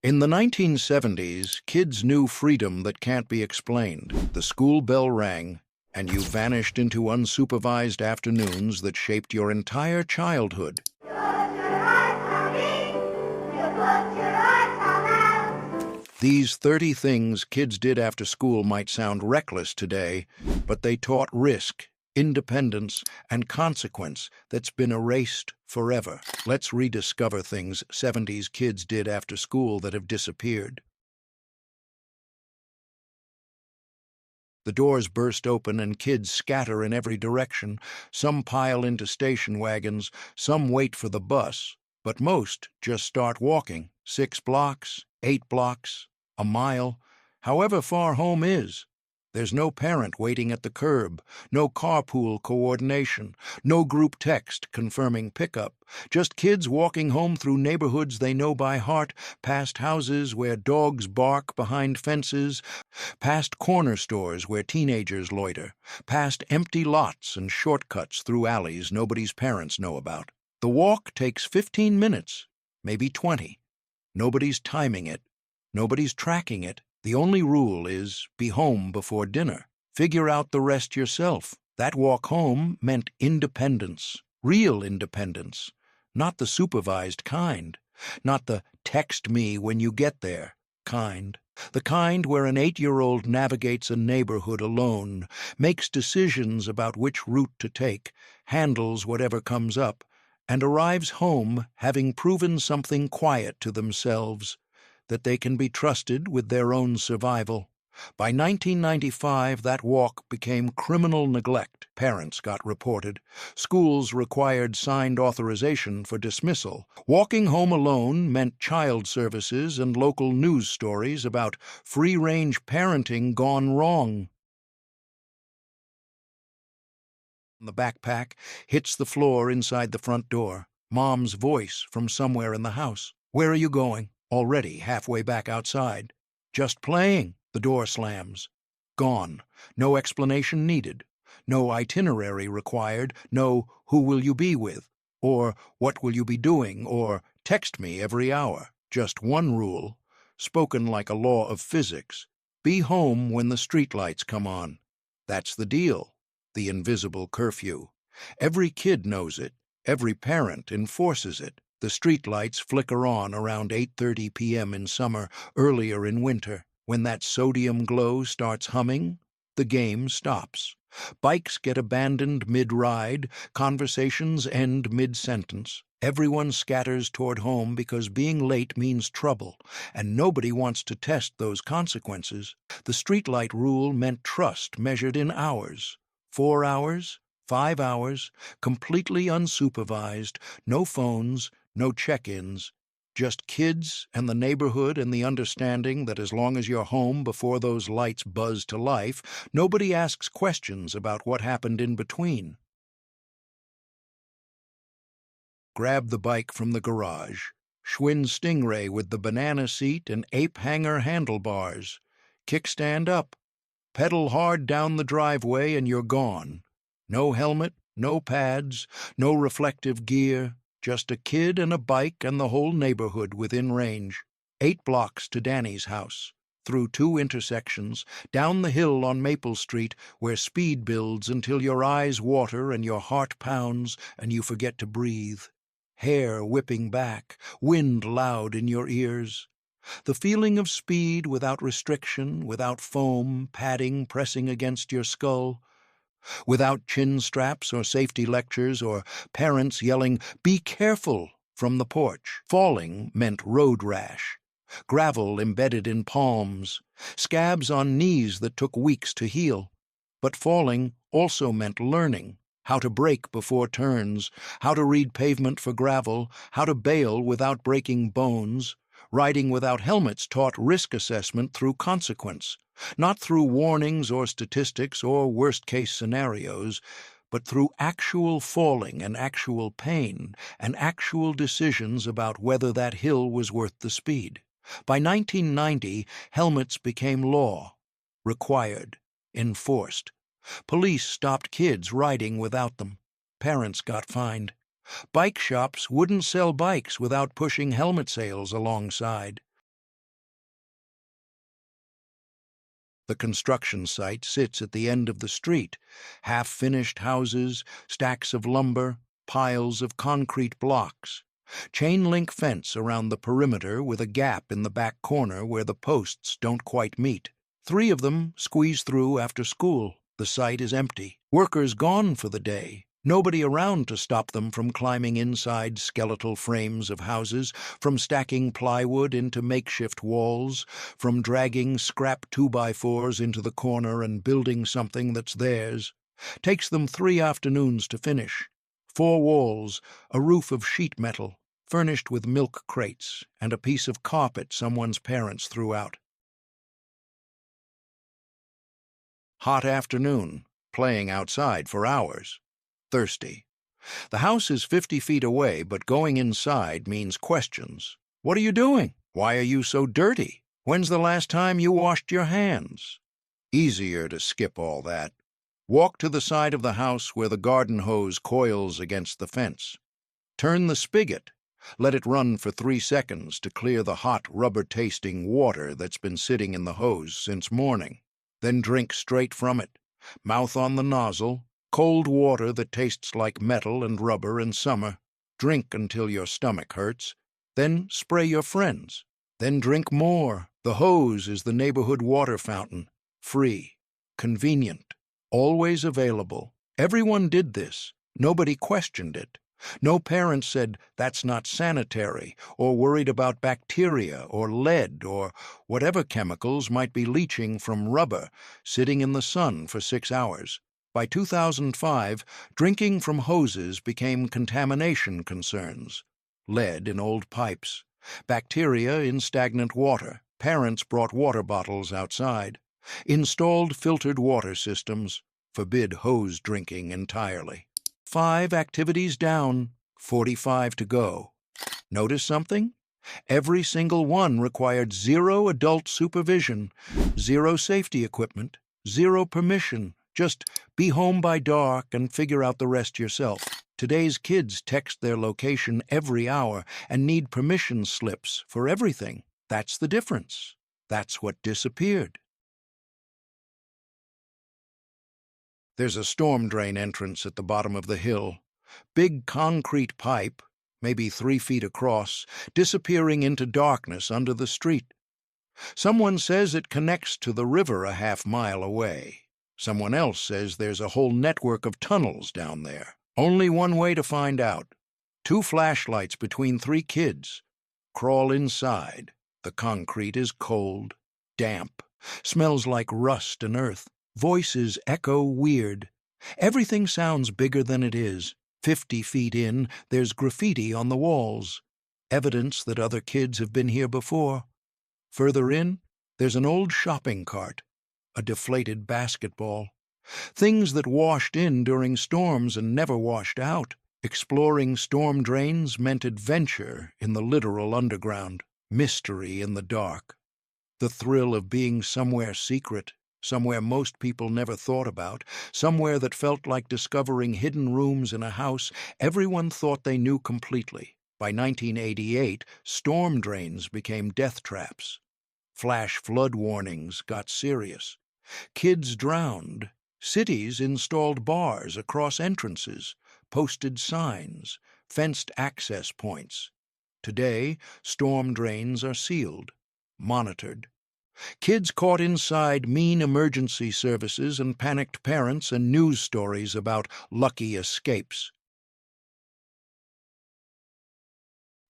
In the 1970s, kids knew freedom that can't be explained. The school bell rang, and you vanished into unsupervised afternoons that shaped your entire childhood. These 30 things kids did after school might sound reckless today, but they taught risk, independence, and consequence that's been erased forever. Let's rediscover things 70s kids did after school that have disappeared. The doors burst open and kids scatter in every direction. Some pile into station wagons, some wait for the bus, but most just start walking. 6 blocks, 8 blocks, a mile, however far home is. There's no parent waiting at the curb, no carpool coordination, no group text confirming pickup, just kids walking home through neighborhoods they know by heart, past houses where dogs bark behind fences, past corner stores where teenagers loiter, past empty lots and shortcuts through alleys nobody's parents know about. The walk takes 15 minutes, maybe 20. Nobody's timing it. Nobody's tracking it. The only rule is be home before dinner. Figure out the rest yourself. That walk home meant independence, real independence, not the supervised kind, not the text me when you get there kind, the kind where an 8-year-old navigates a neighborhood alone, makes decisions about which route to take, handles whatever comes up, and arrives home having proven something quiet to themselves, that they can be trusted with their own survival. By 1995, that walk became criminal neglect. Parents got reported. Schools required signed authorization for dismissal. Walking home alone meant child services and local news stories about free-range parenting gone wrong. The backpack hits the floor inside the front door. Mom's voice from somewhere in the house. "Where are you going?" Already halfway back outside. "Just playing." The door slams. Gone. No explanation needed. No itinerary required. No "who will you be with?" or "what will you be doing?" or "text me every hour." Just one rule, spoken like a law of physics. Be home when the streetlights come on. That's the deal. The invisible curfew. Every kid knows it. Every parent enforces it. The streetlights flicker on around 8:30 p.m. in summer, earlier in winter. When that sodium glow starts humming, the game stops. Bikes get abandoned mid-ride, conversations end mid-sentence. Everyone scatters toward home because being late means trouble, and nobody wants to test those consequences. The streetlight rule meant trust measured in hours. 4 hours, 5 hours, completely unsupervised, no phones, no check-ins, just kids and the neighborhood and the understanding that as long as you're home before those lights buzz to life, nobody asks questions about what happened in between. Grab the bike from the garage. Schwinn Stingray with the banana seat and ape hanger handlebars. Kickstand up. Pedal hard down the driveway and you're gone. No helmet, no pads, no reflective gear, just a kid and a bike and the whole neighborhood within range. 8 blocks to Danny's house, through 2 intersections, down the hill on Maple Street where speed builds until your eyes water and your heart pounds and you forget to breathe. Hair whipping back, wind loud in your ears. The feeling of speed without restriction, without foam, padding pressing against your skull, without chin straps or safety lectures or parents yelling, "Be careful," from the porch. Falling meant road rash, gravel embedded in palms, scabs on knees that took weeks to heal. But falling also meant learning, how to brake before turns, how to read pavement for gravel, how to bail without breaking bones. Riding without helmets taught risk assessment through consequence, not through warnings or statistics or worst-case scenarios, but through actual falling and actual pain and actual decisions about whether that hill was worth the speed. By 1990, helmets became law, required, enforced. Police stopped kids riding without them. Parents got fined. Bike shops wouldn't sell bikes without pushing helmet sales alongside. The construction site sits at the end of the street. Half-finished houses, stacks of lumber, piles of concrete blocks. Chain-link fence around the perimeter with a gap in the back corner where the posts don't quite meet. 3 of them squeeze through after school. The site is empty. Workers gone for the day. Nobody around to stop them from climbing inside skeletal frames of houses, from stacking plywood into makeshift walls, from dragging scrap 2x4s into the corner and building something that's theirs. Takes them 3 afternoons to finish. 4 walls, a roof of sheet metal, furnished with milk crates, and a piece of carpet someone's parents threw out. Hot afternoon, playing outside for hours. Thirsty. The house is 50 feet away, but going inside means questions. What are you doing? Why are you so dirty? When's the last time you washed your hands? Easier to skip all that. Walk to the side of the house where the garden hose coils against the fence. Turn the spigot. Let it run for 3 seconds to clear the hot, rubber-tasting water that's been sitting in the hose since morning. Then drink straight from it. Mouth on the nozzle. Cold water that tastes like metal and rubber in summer. Drink until your stomach hurts. Then spray your friends. Then drink more. The hose is the neighborhood water fountain. Free. Convenient. Always available. Everyone did this. Nobody questioned it. No parent said, "That's not sanitary," or worried about bacteria or lead or whatever chemicals might be leaching from rubber sitting in the sun for 6 hours. By 2005, drinking from hoses became contamination concerns. Lead in old pipes. Bacteria in stagnant water. Parents brought water bottles outside. Installed filtered water systems. Forbid hose drinking entirely. 5 activities down, 45 to go. Notice something? Every single one required 0 adult supervision, 0 safety equipment, 0 permission. Just be home by dark and figure out the rest yourself. Today's kids text their location every hour and need permission slips for everything. That's the difference. That's what disappeared. There's a storm drain entrance at the bottom of the hill. Big concrete pipe, maybe 3 feet across, disappearing into darkness under the street. Someone says it connects to the river a half-mile away. Someone else says there's a whole network of tunnels down there. Only one way to find out. 2 flashlights between 3 kids. Crawl inside. The concrete is cold, damp, smells like rust and earth. Voices echo weird. Everything sounds bigger than it is. 50 feet in, there's graffiti on the walls. Evidence that other kids have been here before. Further in, there's an old shopping cart. A deflated basketball. Things that washed in during storms and never washed out. Exploring storm drains meant adventure in the literal underground, mystery in the dark. The thrill of being somewhere secret, somewhere most people never thought about, somewhere that felt like discovering hidden rooms in a house everyone thought they knew completely. By 1988, storm drains became death traps. Flash flood warnings got serious. Kids drowned. Cities installed bars across entrances, posted signs, fenced access points. Today, storm drains are sealed, monitored. Kids caught inside mean emergency services and panicked parents and news stories about lucky escapes.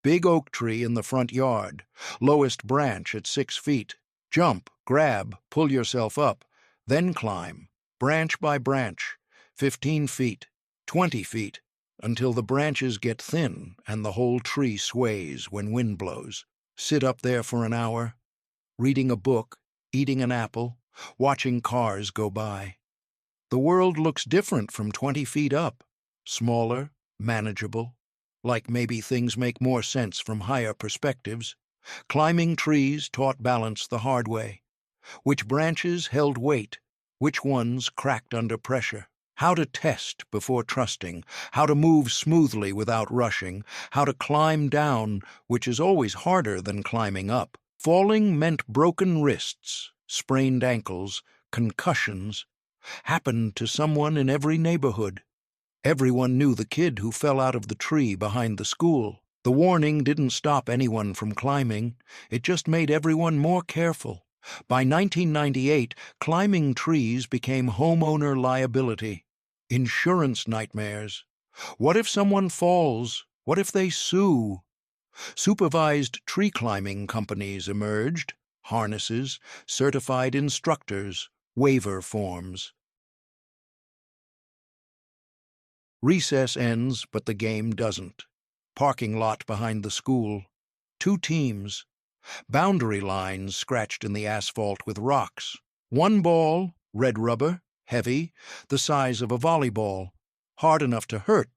Big oak tree in the front yard, lowest branch at 6 feet. Jump, grab, pull yourself up, then climb, branch by branch, 15 feet, 20 feet, until the branches get thin and the whole tree sways when wind blows. Sit up there for an hour, reading a book, eating an apple, watching cars go by. The world looks different from 20 feet up, smaller, manageable, like maybe things make more sense from higher perspectives. Climbing trees taught balance the hard way. Which branches held weight, which ones cracked under pressure. How to test before trusting, how to move smoothly without rushing, how to climb down, which is always harder than climbing up. Falling meant broken wrists, sprained ankles, concussions, happened to someone in every neighborhood. Everyone knew the kid who fell out of the tree behind the school. The warning didn't stop anyone from climbing. It just made everyone more careful. By 1998, climbing trees became homeowner liability. Insurance nightmares. What if someone falls? What if they sue? Supervised tree climbing companies emerged. Harnesses, certified instructors, waiver forms. Recess ends, but the game doesn't. Parking lot behind the school. 2 teams. Boundary lines scratched in the asphalt with rocks. 1 ball, red rubber, heavy, the size of a volleyball. Hard enough to hurt.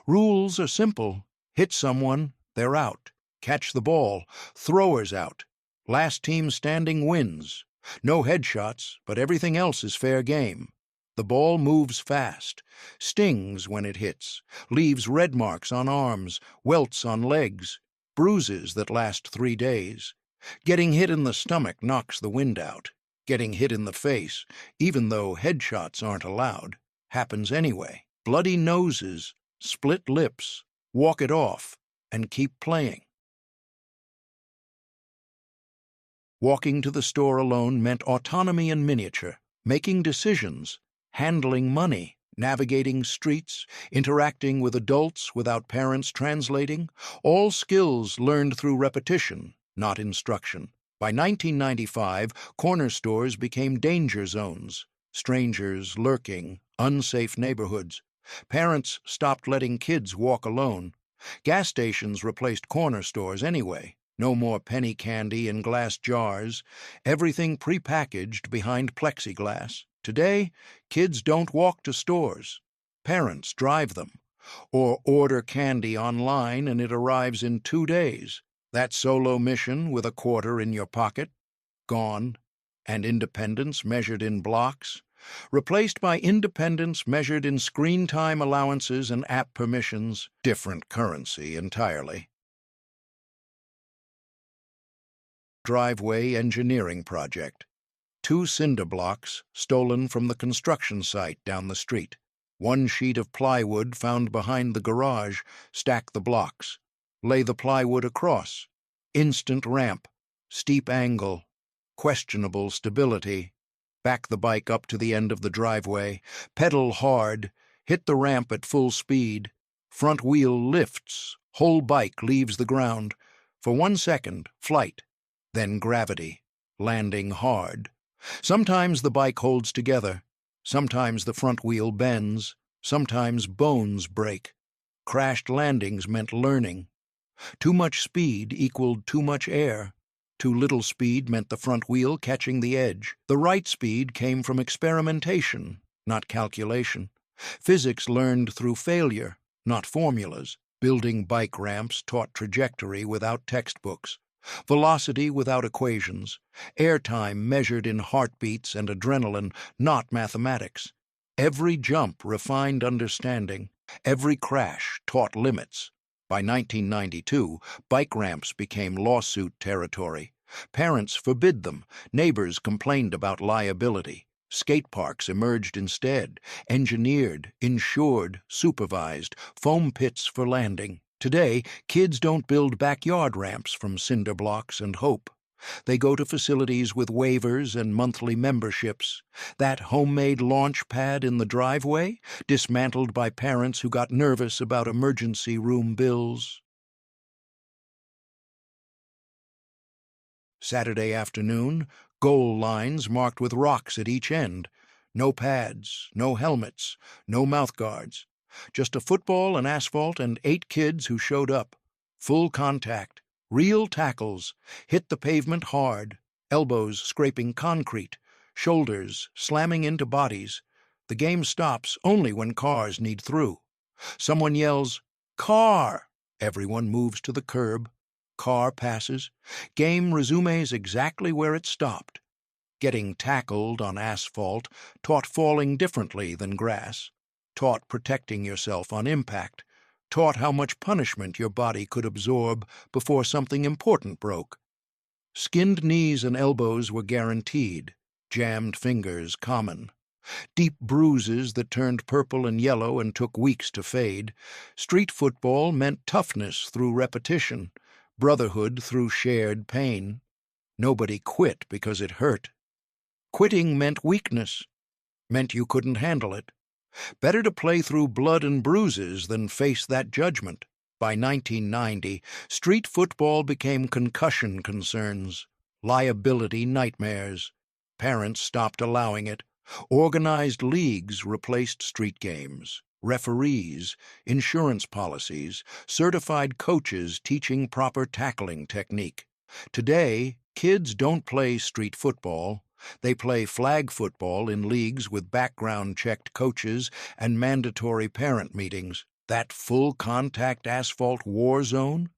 Rules are simple. Hit someone, they're out. Catch the ball, throwers out. Last team standing wins. No headshots, but everything else is fair game. The ball moves fast, stings when it hits, leaves red marks on arms, welts on legs, bruises that last 3 days. Getting hit in the stomach knocks the wind out. Getting hit in the face, even though headshots aren't allowed, happens anyway. Bloody noses, split lips, walk it off, and keep playing. Walking to the store alone meant autonomy in miniature, making decisions, handling money, navigating streets, interacting with adults without parents translating, all skills learned through repetition, not instruction. By 1995, corner stores became danger zones, strangers lurking, unsafe neighborhoods. Parents stopped letting kids walk alone. Gas stations replaced corner stores anyway. No more penny candy in glass jars, everything prepackaged behind plexiglass. Today, kids don't walk to stores. Parents drive them, or order candy online and it arrives in 2 days. That solo mission with a quarter in your pocket, gone, and independence measured in blocks, replaced by independence measured in screen time allowances and app permissions, different currency entirely. Driveway engineering project. 2 cinder blocks stolen from the construction site down the street. 1 sheet of plywood found behind the garage. Stack the blocks. Lay the plywood across. Instant ramp. Steep angle. Questionable stability. Back the bike up to the end of the driveway. Pedal hard. Hit the ramp at full speed. Front wheel lifts. Whole bike leaves the ground. For 1 second, flight. Then gravity. Landing hard. Sometimes the bike holds together. Sometimes the front wheel bends. Sometimes bones break. Crashed landings meant learning. Too much speed equaled too much air. Too little speed meant the front wheel catching the edge. The right speed came from experimentation, not calculation. Physics learned through failure, not formulas. Building bike ramps taught trajectory without textbooks. Velocity without equations, airtime measured in heartbeats and adrenaline, not mathematics. Every jump refined understanding, every crash taught limits. By 1992, bike ramps became lawsuit territory. Parents forbid them, neighbors complained about liability. Skate parks emerged instead, engineered, insured, supervised, foam pits for landing. Today, kids don't build backyard ramps from cinder blocks and hope. They go to facilities with waivers and monthly memberships. That homemade launch pad in the driveway, dismantled by parents who got nervous about emergency room bills. Saturday afternoon, goal lines marked with rocks at each end. No pads, no helmets, no mouthguards. Just a football and asphalt and 8 kids who showed up. Full contact, real tackles, hit the pavement hard, elbows scraping concrete, shoulders slamming into bodies. The game stops only when cars need through. Someone yells, "Car!" Everyone moves to the curb. Car passes. Game resumes exactly where it stopped. Getting tackled on asphalt taught falling differently than grass. Taught protecting yourself on impact, taught how much punishment your body could absorb before something important broke. Skinned knees and elbows were guaranteed, jammed fingers common. Deep bruises that turned purple and yellow and took weeks to fade. Street football meant toughness through repetition, brotherhood through shared pain. Nobody quit because it hurt. Quitting meant weakness, meant you couldn't handle it. Better to play through blood and bruises than face that judgment. By 1990, street football became concussion concerns, liability nightmares. Parents stopped allowing it. Organized leagues replaced street games. Referees, insurance policies, certified coaches teaching proper tackling technique. Today, kids don't play street football. They play flag football in leagues with background-checked coaches and mandatory parent meetings. That full-contact asphalt war zone?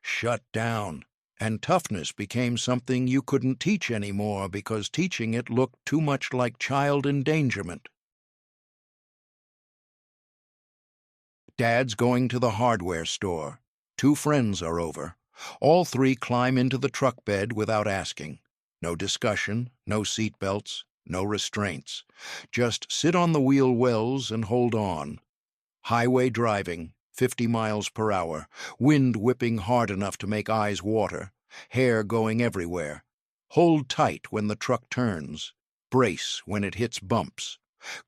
Shut down. And toughness became something you couldn't teach anymore because teaching it looked too much like child endangerment. Dad's going to the hardware store. 2 friends are over. All 3 climb into the truck bed without asking. No discussion, no seat belts, no restraints. Just sit on the wheel wells and hold on. Highway driving, 50 miles per hour, wind whipping hard enough to make eyes water, hair going everywhere. Hold tight when the truck turns. Brace when it hits bumps.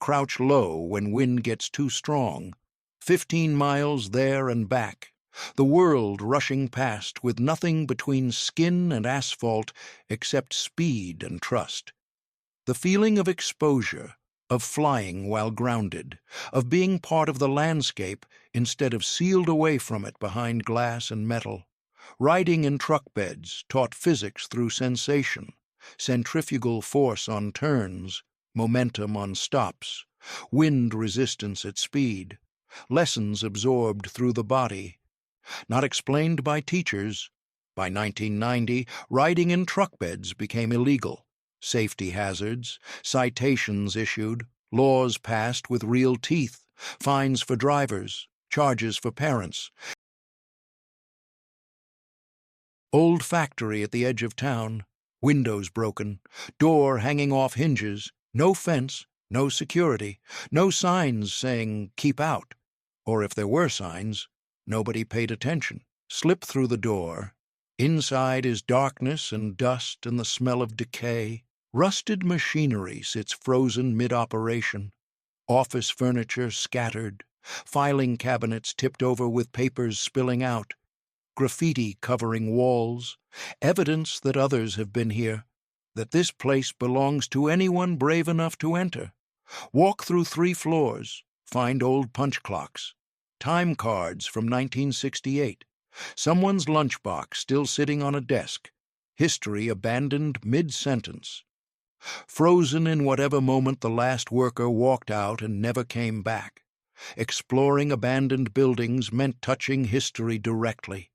Crouch low when wind gets too strong. 15 miles there and back. The world rushing past with nothing between skin and asphalt except speed and trust. The feeling of exposure, of flying while grounded, of being part of the landscape instead of sealed away from it behind glass and metal. Riding in truck beds taught physics through sensation, centrifugal force on turns, momentum on stops, wind resistance at speed, lessons absorbed through the body. Not explained by teachers. By 1990, riding in truck beds became illegal. Safety hazards, citations issued, laws passed with real teeth, fines for drivers, charges for parents. Old factory at the edge of town, windows broken, door hanging off hinges, no fence, no security, no signs saying, "Keep out." Or if there were signs, nobody paid attention. Slip through the door. Inside is darkness and dust and the smell of decay. Rusted machinery sits frozen mid-operation. Office furniture scattered. Filing cabinets tipped over with papers spilling out. Graffiti covering walls. Evidence that others have been here. That this place belongs to anyone brave enough to enter. Walk through 3 floors. Find old punch clocks. Time cards from 1968. Someone's lunchbox still sitting on a desk. History abandoned mid-sentence. Frozen in whatever moment the last worker walked out and never came back. Exploring abandoned buildings meant touching history directly.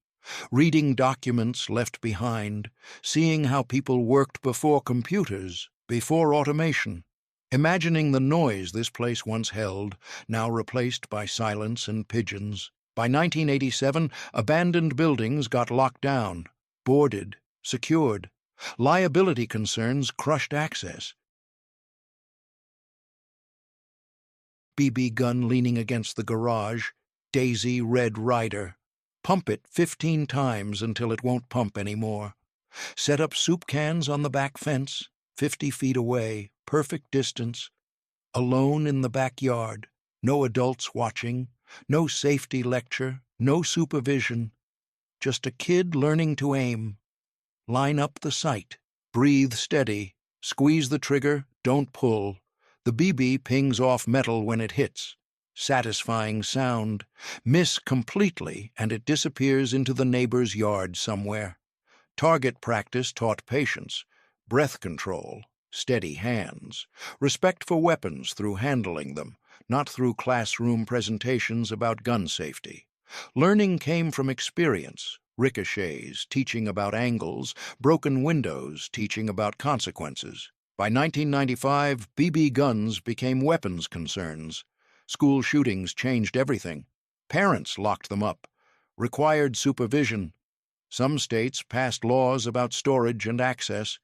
Reading documents left behind. Seeing how people worked before computers, before automation. Imagining the noise this place once held, now replaced by silence and pigeons. By 1987, abandoned buildings got locked down, boarded, secured. Liability concerns crushed access. BB gun leaning against the garage, Daisy Red Ryder. Pump it 15 times until it won't pump anymore. Set up soup cans on the back fence, 50 feet away, perfect distance. Alone in the backyard, no adults watching, no safety lecture, no supervision. Just a kid learning to aim. Line up the sight. Breathe steady. Squeeze the trigger, don't pull. The BB pings off metal when it hits. Satisfying sound. Miss completely and it disappears into the neighbor's yard somewhere. Target practice taught patience, breath control, steady hands, respect for weapons through handling them, not through classroom presentations about gun safety. Learning came from experience, ricochets, teaching about angles, broken windows, teaching about consequences. By 1995, BB guns became weapons concerns. School shootings changed everything. Parents locked them up, required supervision. Some states passed laws about storage and access.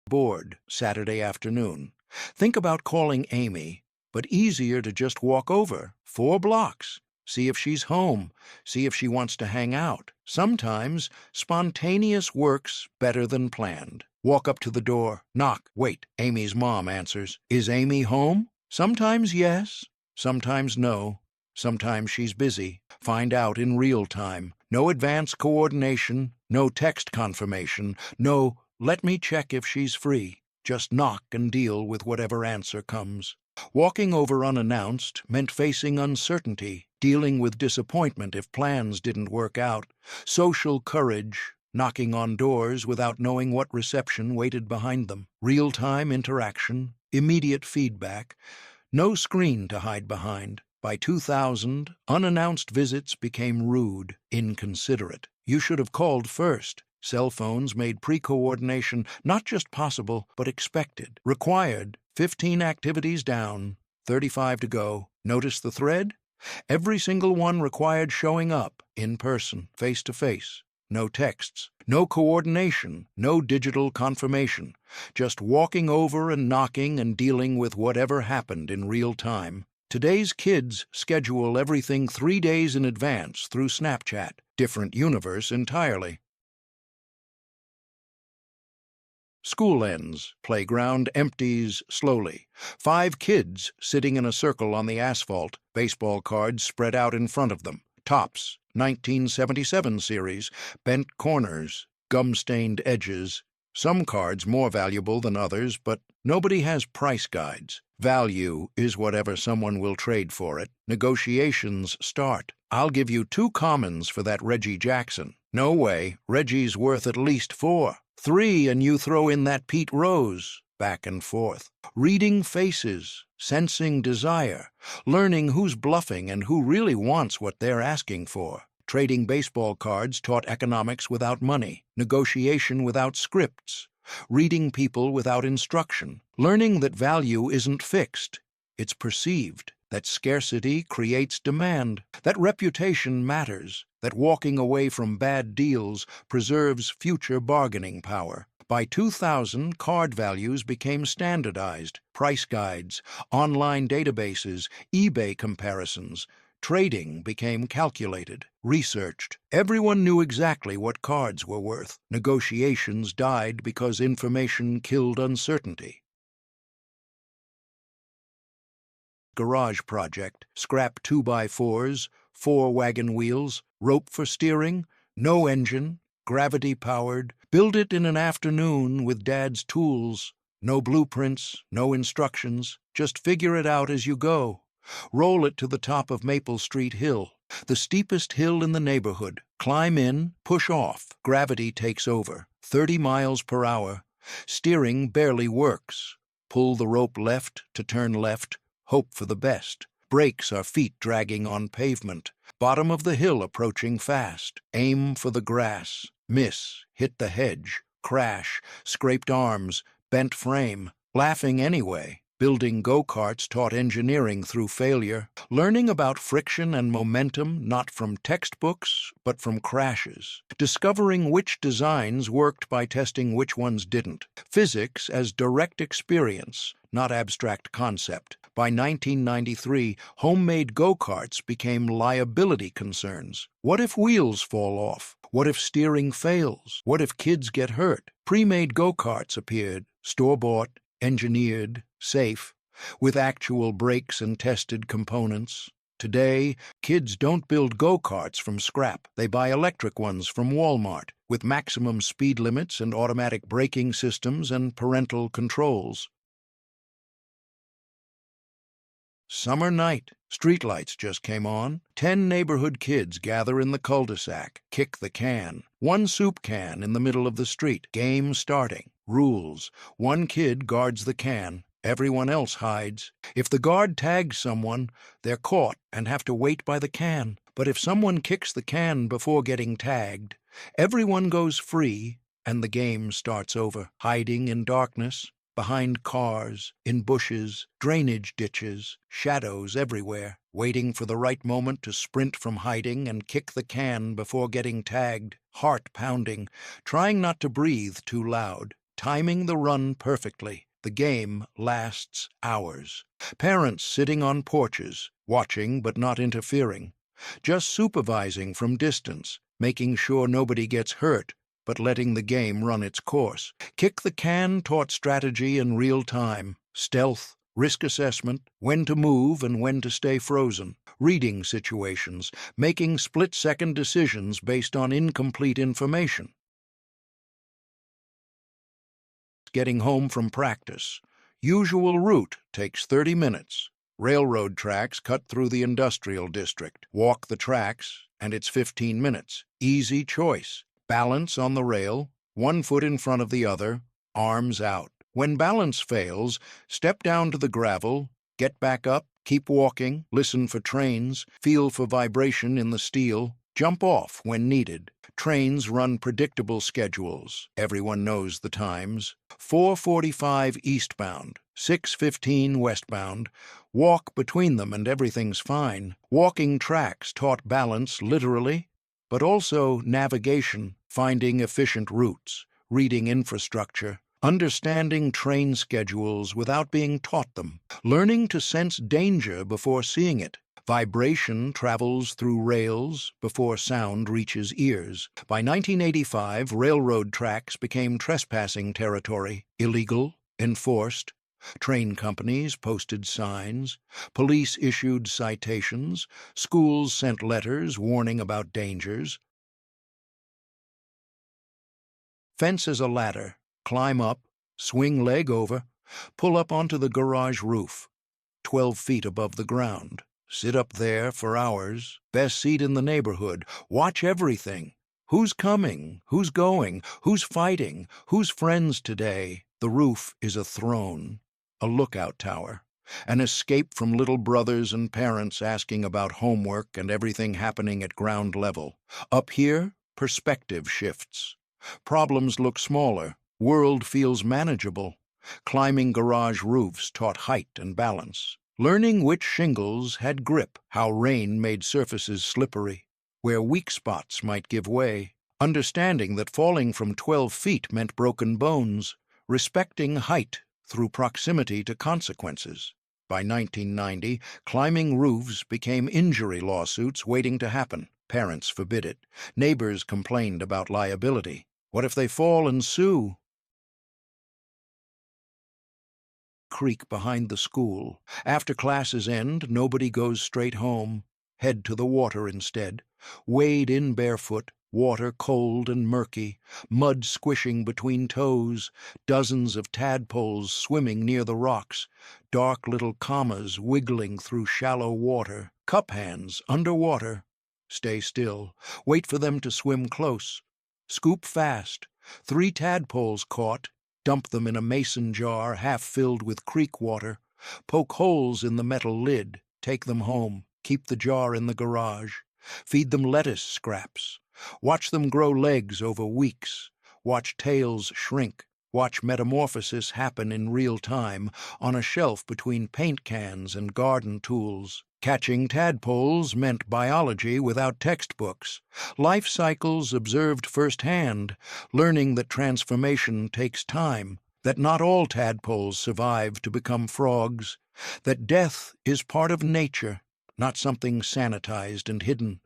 Bored Saturday afternoon. Think about calling Amy, but easier to just walk over 4 blocks. See if she's home. See if she wants to hang out. Sometimes spontaneous works better than planned. Walk up to the door, knock, wait. Amy's mom answers. Is Amy home? Sometimes yes, sometimes no. Sometimes she's busy. Find out in real time. No advance coordination, no text confirmation, no let me check if she's free. Just knock and deal with whatever answer comes. Walking over unannounced meant facing uncertainty, dealing with disappointment if plans didn't work out. Social courage, knocking on doors without knowing what reception waited behind them. Real-time interaction, immediate feedback, no screen to hide behind. By 2000, unannounced visits became rude, inconsiderate. You should have called first. Cell phones made pre-coordination not just possible, but expected. Required 15 activities down, 35 to go. Notice the thread? Every single one required showing up, in person, face-to-face. No texts, no coordination, no digital confirmation. Just walking over and knocking and dealing with whatever happened in real time. Today's kids schedule everything 3 days in advance through Snapchat. Different universe entirely. School ends. Playground empties slowly. 5 kids sitting in a circle on the asphalt, baseball cards spread out in front of them. Tops, 1977 series, bent corners, gum-stained edges. Some cards more valuable than others, but nobody has price guides. Value is whatever someone will trade for it. Negotiations start. I'll give you 2 commons for that Reggie Jackson. No way, Reggie's worth at least 4. 3 and you throw in that Pete Rose. Back and forth. Reading faces, sensing desire, learning who's bluffing and who really wants what they're asking for. Trading baseball cards taught economics without money, negotiation without scripts, reading people without instruction, learning that value isn't fixed, it's perceived, that scarcity creates demand, that reputation matters, that walking away from bad deals preserves future bargaining power. By 2000, card values became standardized. Price guides, online databases, eBay comparisons. Trading became calculated, researched. Everyone knew exactly what cards were worth. Negotiations died because information killed uncertainty. Garage project, scrap 2x4s, 4 wagon wheels, rope for steering, no engine, gravity-powered. Build it in an afternoon with Dad's tools. No blueprints, no instructions, just figure it out as you go. Roll it to the top of Maple Street Hill, the steepest hill in the neighborhood. Climb in, push off. Gravity takes over, 30 miles per hour. Steering barely works. Pull the rope left to turn left, hope for the best. Brakes are feet dragging on pavement. Bottom of the hill approaching fast. Aim for the grass. Miss, hit the hedge, crash, scraped arms, bent frame. Laughing anyway. Building go-karts taught engineering through failure. Learning about friction and momentum not from textbooks, but from crashes. Discovering which designs worked by testing which ones didn't. Physics as direct experience, not abstract concept. By 1993, homemade go-karts became liability concerns. What if wheels fall off? What if steering fails? What if kids get hurt? Pre-made go-karts appeared, store-bought, engineered, safe, with actual brakes and tested components. Today, kids don't build go-karts from scrap. They buy electric ones from Walmart, with maximum speed limits and automatic braking systems and parental controls. Summer night. Streetlights just came on. 10 neighborhood kids gather in the cul-de-sac, kick the can. 1 soup can in the middle of the street. Game starting. Rules. 1 kid guards the can. Everyone else hides. If the guard tags someone, they're caught and have to wait by the can. But if someone kicks the can before getting tagged, everyone goes free and the game starts over. Hiding in darkness. behind cars, in bushes, drainage ditches, shadows everywhere, waiting for the right moment to sprint from hiding and kick the can before getting tagged, heart pounding, trying not to breathe too loud, timing the run perfectly. The game lasts hours. Parents sitting on porches, watching but not interfering, just supervising from distance, making sure nobody gets hurt, but letting the game run its course. Kick the can taught strategy in real time, stealth, risk assessment, when to move and when to stay frozen, reading situations, making split-second decisions based on incomplete information. Getting home from practice. Usual route takes 30 minutes. Railroad tracks cut through the industrial district. Walk the tracks, and it's 15 minutes. Easy choice. Balance on the rail, one foot in front of the other, arms out. When balance fails, step down to the gravel, get back up, keep walking, listen for trains, feel for vibration in the steel, jump off when needed. Trains run predictable schedules. Everyone knows the times. 4:45 eastbound, 6:15 westbound. Walk between them and everything's fine. Walking tracks taught balance literally, but also navigation, finding efficient routes, reading infrastructure, understanding train schedules without being taught them, learning to sense danger before seeing it. Vibration travels through rails before sound reaches ears. By 1985, railroad tracks became trespassing territory, illegal, enforced. Train companies posted signs, police issued citations, schools sent letters warning about dangers. Fence as a ladder, climb up, swing leg over, pull up onto the garage roof, 12 feet above the ground. Sit up there for hours, best seat in the neighborhood, watch everything. Who's coming? Who's going? Who's fighting? Who's friends today? The roof is a throne, a lookout tower, an escape from little brothers and parents asking about homework and everything happening at ground level. Up here, perspective shifts. Problems look smaller, world feels manageable. Climbing garage roofs taught height and balance. Learning which shingles had grip, how rain made surfaces slippery, where weak spots might give way, understanding that falling from 12 feet meant broken bones, respecting height through proximity to consequences. By 1990, climbing roofs became injury lawsuits waiting to happen. Parents forbid it. Neighbors complained about liability. What if they fall and sue? Creek behind the school. After classes end, nobody goes straight home. Head to the water instead. Wade in barefoot, water cold and murky, mud squishing between toes, dozens of tadpoles swimming near the rocks, dark little commas wiggling through shallow water, cup hands underwater. Stay still. Wait for them to swim close. Scoop fast. 3 tadpoles caught. Dump them in a mason jar half filled with creek water. Poke holes in the metal lid. Take them home. Keep the jar in the garage. Feed them lettuce scraps. Watch them grow legs over weeks. Watch tails shrink. Watch metamorphosis happen in real time on a shelf between paint cans and garden tools. Catching tadpoles meant biology without textbooks. Life cycles observed firsthand, learning that transformation takes time, that not all tadpoles survive to become frogs, that death is part of nature, not something sanitized and hidden.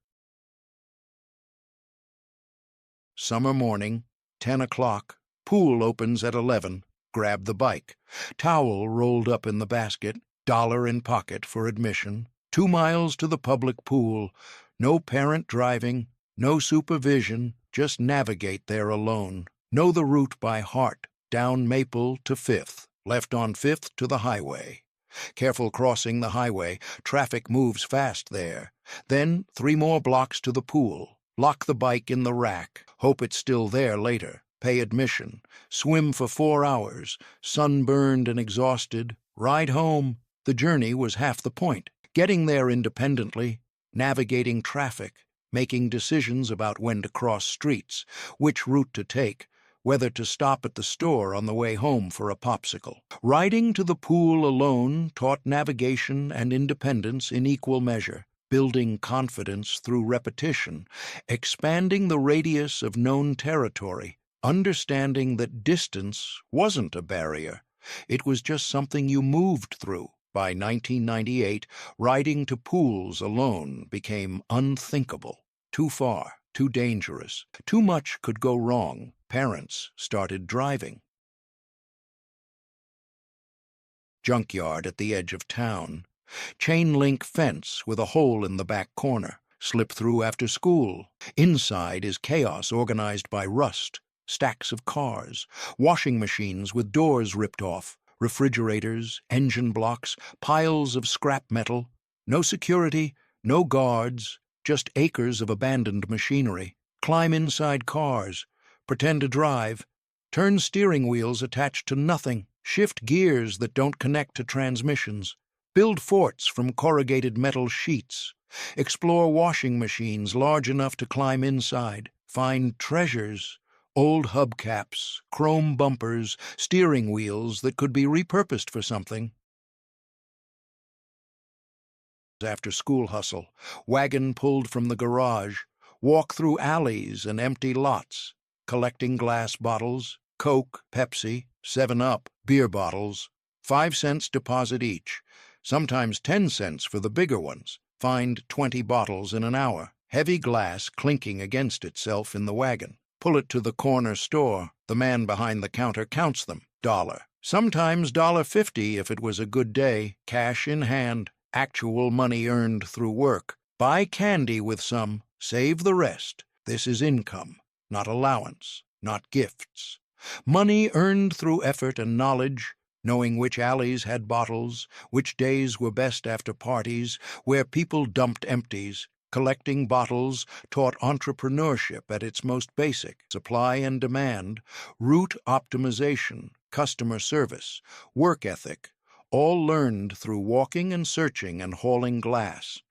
Summer morning, 10 o'clock. Pool opens at 11. Grab the bike. Towel rolled up in the basket. Dollar in pocket for admission. 2 miles to the public pool. No parent driving. No supervision. Just navigate there alone. Know the route by heart. Down Maple to 5th. Left on 5th to the highway. Careful crossing the highway. Traffic moves fast there. Then 3 more blocks to the pool. Lock the bike in the rack. Hope it's still there later. Pay admission. Swim for 4 hours. Sunburned and exhausted. Ride home. The journey was half the point. Getting there independently. Navigating traffic. Making decisions about when to cross streets. Which route to take. whether to stop at the store on the way home for a popsicle. Riding to the pool alone taught navigation and independence in equal measure, building confidence through repetition, expanding the radius of known territory, understanding that distance wasn't a barrier. It was just something you moved through. By 1998, riding to pools alone became unthinkable. Too far, too dangerous, too much could go wrong. Parents started driving. Junkyard at the edge of town. Chain-link fence with a hole in the back corner. Slip through after school. Inside is chaos organized by rust. Stacks of cars. Washing machines with doors ripped off. Refrigerators, engine blocks, piles of scrap metal. No security, no guards, just acres of abandoned machinery. Climb inside cars. Pretend to drive. Turn steering wheels attached to nothing. Shift gears that don't connect to transmissions. Build forts from corrugated metal sheets. Explore washing machines large enough to climb inside. Find treasures. Old hubcaps, chrome bumpers, steering wheels that could be repurposed for something. After school hustle, wagon pulled from the garage, walk through alleys and empty lots, collecting glass bottles, Coke, Pepsi, 7-Up, beer bottles, 5 cents deposit each, sometimes 10 cents for the bigger ones. Find 20 bottles in an hour, heavy glass clinking against itself in the wagon. Pull it to the corner store. The man behind the counter counts them. $1. Sometimes $1.50 if it was a good day. Cash in hand. Actual money earned through work. Buy candy with some. Save the rest. This is income, not allowance, not gifts. Money earned through effort and knowledge, knowing which alleys had bottles, which days were best after parties, where people dumped empties. Collecting bottles taught entrepreneurship at its most basic. Supply and demand, route optimization, customer service, work ethic, all learned through walking and searching and hauling glass.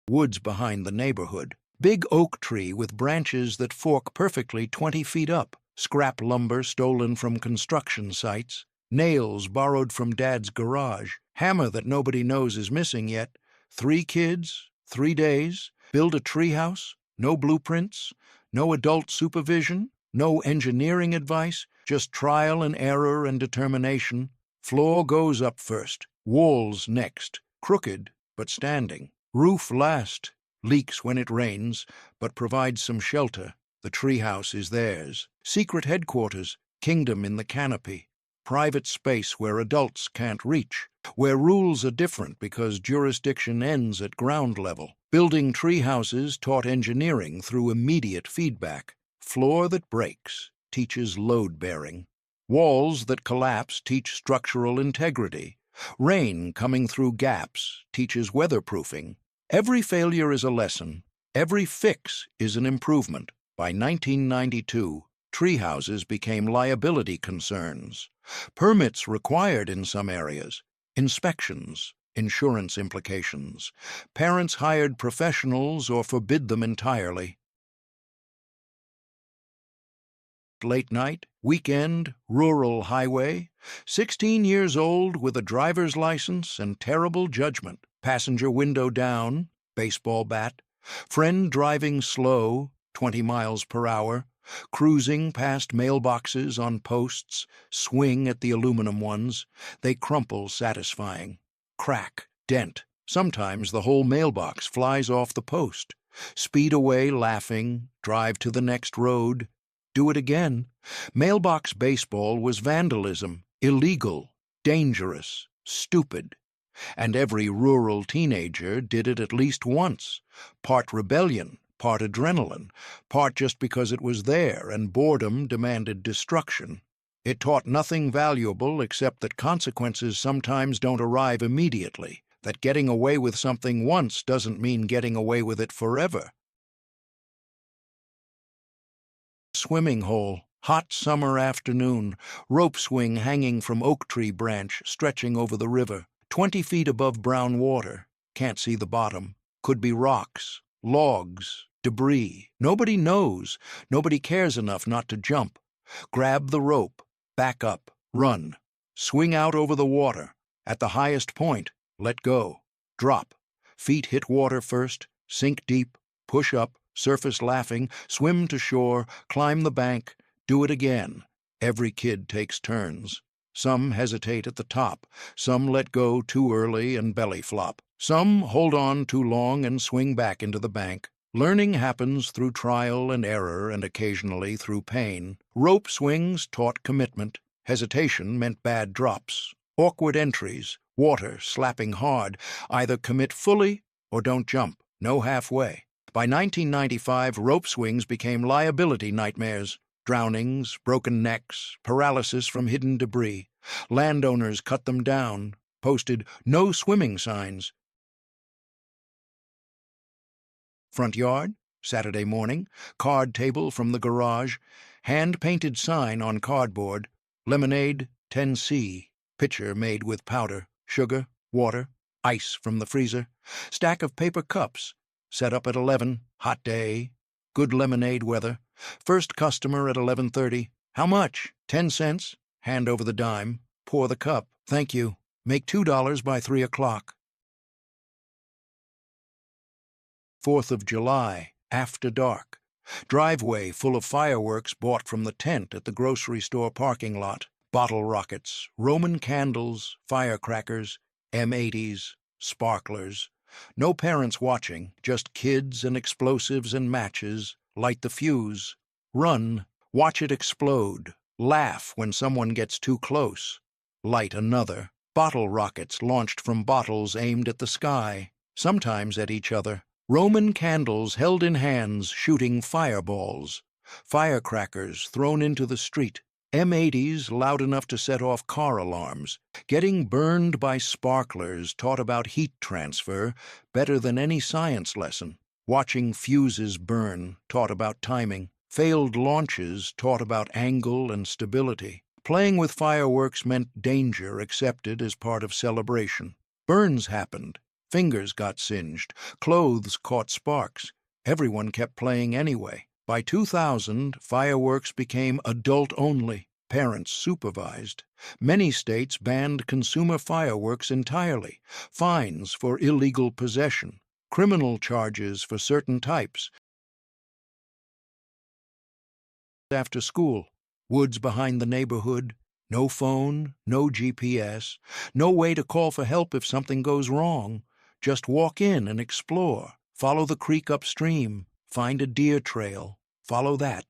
Woods behind the neighborhood. Big oak tree with branches that fork perfectly 20 feet up. Scrap lumber stolen from construction sites. Nails borrowed from Dad's garage. Hammer that nobody knows is missing yet. 3 kids, 3 days. Build a treehouse. No blueprints. No adult supervision. No engineering advice. Just trial and error and determination. Floor goes up first. Walls next. Crooked, but standing. Roof last. Leaks when it rains, but provides some shelter. The treehouse is theirs. Secret headquarters. Kingdom in the canopy. Private space where adults can't reach, where rules are different because jurisdiction ends at ground level. Building tree houses taught engineering through immediate feedback. Floor that breaks teaches load bearing. Walls that collapse teach structural integrity. Rain coming through gaps teaches weatherproofing. Every failure is a lesson. Every fix is an improvement. By 1992, tree houses became liability concerns. Permits required in some areas. Inspections, insurance implications. Parents hired professionals or forbid them entirely. Late night, weekend, rural highway. 16 years old with a driver's license and terrible judgment. Passenger window down, baseball bat. Friend driving slow, 20 miles per hour. Cruising past mailboxes on posts, swing at the aluminum ones. They crumple satisfying. Crack, dent. Sometimes the whole mailbox flies off the post. Speed away laughing, drive to the next road. Do it again. Mailbox baseball was vandalism, illegal, dangerous, stupid. And every rural teenager did it at least once. Part rebellion, part adrenaline, part just because it was there and boredom demanded destruction. It taught nothing valuable except that consequences sometimes don't arrive immediately, that getting away with something once doesn't mean getting away with it forever. Swimming hole, hot summer afternoon, rope swing hanging from oak tree branch stretching over the river, 20 feet above brown water, can't see the bottom, could be rocks, logs, debris. Nobody knows. Nobody cares enough not to jump. Grab the rope. Back up. Run. Swing out over the water. At the highest point, let go. Drop. Feet hit water first. Sink deep. Push up. Surface laughing. Swim to shore. Climb the bank. Do it again. Every kid takes turns. Some hesitate at the top. Some let go too early and belly flop. Some hold on too long and swing back into the bank. Learning happens through trial and error and occasionally through pain. Rope swings taught commitment. Hesitation meant bad drops. Awkward entries, water slapping hard. Either commit fully or don't jump. No halfway. By 1995, rope swings became liability nightmares. Drownings, broken necks, paralysis from hidden debris. Landowners cut them down, posted "no swimming" signs. Front yard, Saturday morning, card table from the garage, hand-painted sign on cardboard, lemonade, 10C, pitcher made with powder, sugar, water, ice from the freezer, stack of paper cups, set up at 11, hot day, good lemonade weather, first customer at 11:30, how much? 10 cents, hand over the dime, pour the cup, thank you, make $2 by 3 o'clock. 4th of July, after dark. Driveway full of fireworks bought from the tent at the grocery store parking lot. Bottle rockets, Roman candles, firecrackers, M80s, sparklers. No parents watching, just kids and explosives and matches. Light the fuse. Run. Watch it explode. Laugh when someone gets too close. Light another. Bottle rockets launched from bottles aimed at the sky, sometimes at each other. Roman candles held in hands shooting fireballs. Firecrackers thrown into the street. M80s loud enough to set off car alarms. Getting burned by sparklers taught about heat transfer better than any science lesson. Watching fuses burn taught about timing. Failed launches taught about angle and stability. Playing with fireworks meant danger accepted as part of celebration. Burns happened. Fingers got singed. Clothes caught sparks. Everyone kept playing anyway. By 2000, fireworks became adult-only. Parents supervised. Many states banned consumer fireworks entirely. Fines for illegal possession. Criminal charges for certain types. After school, woods behind the neighborhood. No phone, no GPS. No way to call for help if something goes wrong. Just walk in and explore. Follow the creek upstream. Find a deer trail. Follow that.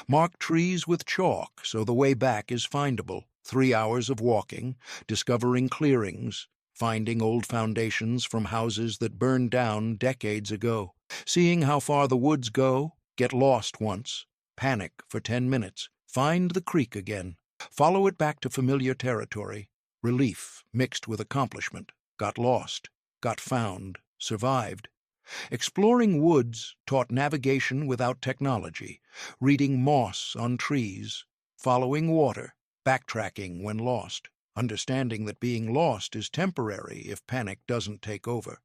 Mark trees with chalk so the way back is findable. 3 hours of walking, discovering clearings, finding old foundations from houses that burned down decades ago. Seeing how far the woods go, get lost once. Panic for 10 minutes. Find the creek again. Follow it back to familiar territory. Relief mixed with accomplishment. Got lost. Got found. Survived. Exploring woods taught navigation without technology, reading moss on trees, following water, backtracking when lost, understanding that being lost is temporary if panic doesn't take over,